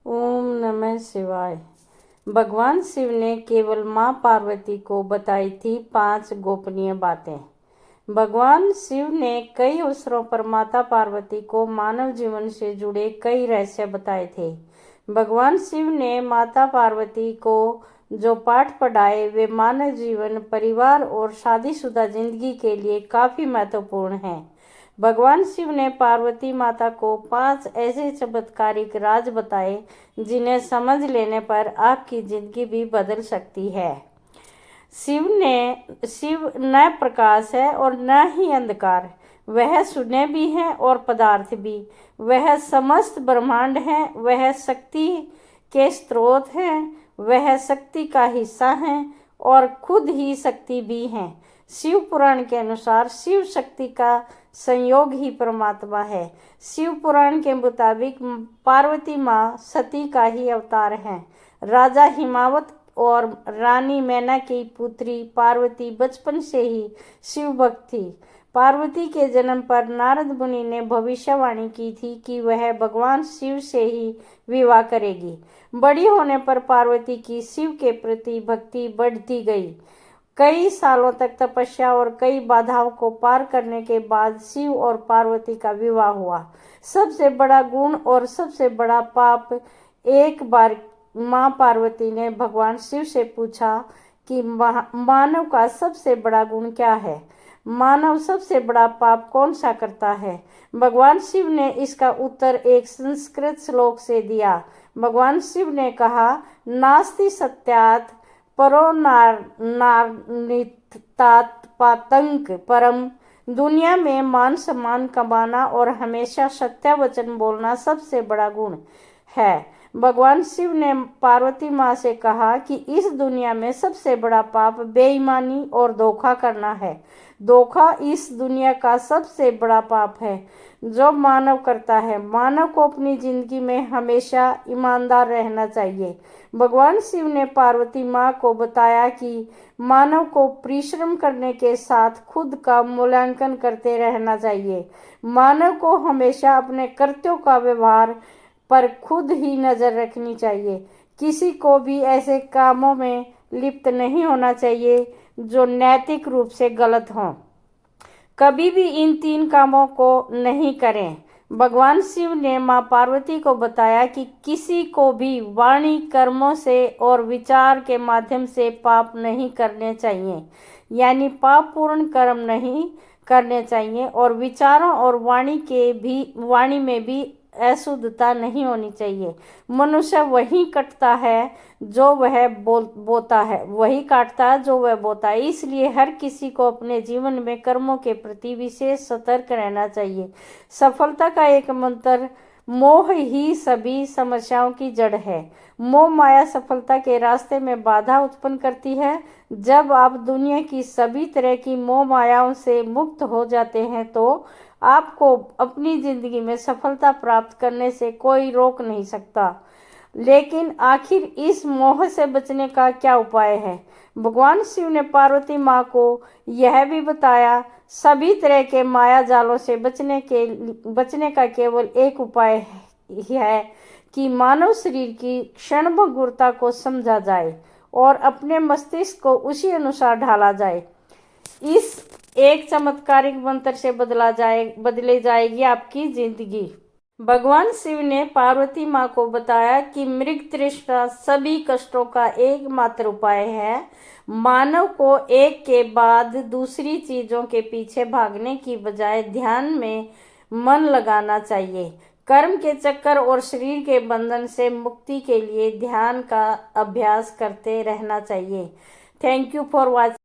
ओम नमः शिवाय। भगवान शिव ने केवल माँ पार्वती को बताई थी 5 गोपनीय बातें। भगवान शिव ने कई अवसरों पर माता पार्वती को मानव जीवन से जुड़े कई रहस्य बताए थे। भगवान शिव ने माता पार्वती को जो पाठ पढ़ाए वे मानव जीवन, परिवार और शादीशुदा जिंदगी के लिए काफी महत्वपूर्ण हैं। भगवान शिव ने पार्वती माता को 5 ऐसे चमत्कारिक राज बताए जिन्हें समझ लेने पर आपकी जिंदगी भी बदल सकती है। शिव न प्रकाश है और न ही अंधकार, वह शून्य भी है और पदार्थ भी। वह समस्त ब्रह्मांड है, वह शक्ति के स्रोत हैं, वह शक्ति का हिस्सा हैं और खुद ही शक्ति भी हैं। शिव पुराण के अनुसार शिव शक्ति का संयोग ही परमात्मा है। शिव पुराण के मुताबिक पार्वती माँ सती का ही अवतार हैं। राजा हिमावत और रानी मैना की पुत्री पार्वती बचपन से ही शिव भक्त थी। पार्वती के जन्म पर नारद मुनि ने भविष्यवाणी की थी कि वह भगवान शिव से ही विवाह करेगी। बड़ी होने पर पार्वती की शिव के प्रति भक्ति बढ़ती गई। कई सालों तक तपस्या और कई बाधाओं को पार करने के बाद शिव और पार्वती का विवाह हुआ। सबसे बड़ा गुण और सबसे बड़ा पाप। एक बार माँ पार्वती ने भगवान शिव से पूछा कि मानव का सबसे बड़ा गुण क्या है? मानव सबसे बड़ा पाप कौन सा करता है? भगवान शिव ने इसका उत्तर एक संस्कृत श्लोक से दिया। भगवान शिव ने कहा, नास्ति सत्यात् परो नार्नितात पातंक परम। दुनिया में मान सम्मान कमाना और हमेशा सत्य वचन बोलना सबसे बड़ा गुण है। भगवान शिव ने पार्वती माँ से कहा कि इस दुनिया में सबसे बड़ा पाप बेईमानी और धोखा करना है। धोखा इस दुनिया का सबसे बड़ा पाप है जो मानव करता है। मानव को अपनी जिंदगी में हमेशा ईमानदार रहना चाहिए। भगवान शिव ने पार्वती माँ को बताया कि मानव को परिश्रम करने के साथ खुद का मूल्यांकन करते रहना चाहिए। मानव को हमेशा अपने कृत्यों का व्यवहार पर खुद ही नजर रखनी चाहिए। किसी को भी ऐसे कामों में लिप्त नहीं होना चाहिए जो नैतिक रूप से गलत हों। कभी भी इन 3 कामों को नहीं करें। भगवान शिव ने माँ पार्वती को बताया कि किसी को भी वाणी, कर्मों से और विचार के माध्यम से पाप नहीं करने चाहिए, यानी पाप पूर्ण कर्म नहीं करने चाहिए और विचारों और वाणी में भी अशुद्धता नहीं होनी चाहिए। मनुष्य वही कटता है जो वह बोता है, वही काटता है जो वह बोता है। इसलिए हर किसी को अपने जीवन में कर्मों के प्रति विशेष सतर्क रहना चाहिए। सफलता का एक मंत्र, मोह ही सभी समस्याओं की जड़ है। मोह माया सफलता के रास्ते में बाधा उत्पन्न करती है। जब आप दुनिया की सभी तरह की मोह मायाओं से मुक्त हो जाते हैं तो आपको अपनी जिंदगी में सफलता प्राप्त करने से कोई रोक नहीं सकता। लेकिन आखिर इस मोह से बचने का क्या उपाय है? भगवान शिव ने पार्वती माँ को यह भी बताया, सभी तरह के माया जालों से बचने का केवल एक उपाय है कि मानव शरीर की क्षणभंगुरता को समझा जाए और अपने मस्तिष्क को उसी अनुसार ढाला जाए। इस एक चमत्कारिक मंत्र से बदले जाएगी आपकी जिंदगी। भगवान शिव ने पार्वती माँ को बताया कि मृग तृष्णा सभी कष्टों का एकमात्र उपाय है। मानव को एक के बाद दूसरी चीजों के पीछे भागने की बजाय ध्यान में मन लगाना चाहिए। कर्म के चक्कर और शरीर के बंधन से मुक्ति के लिए ध्यान का अभ्यास करते रहना चाहिए। Thank you for watching.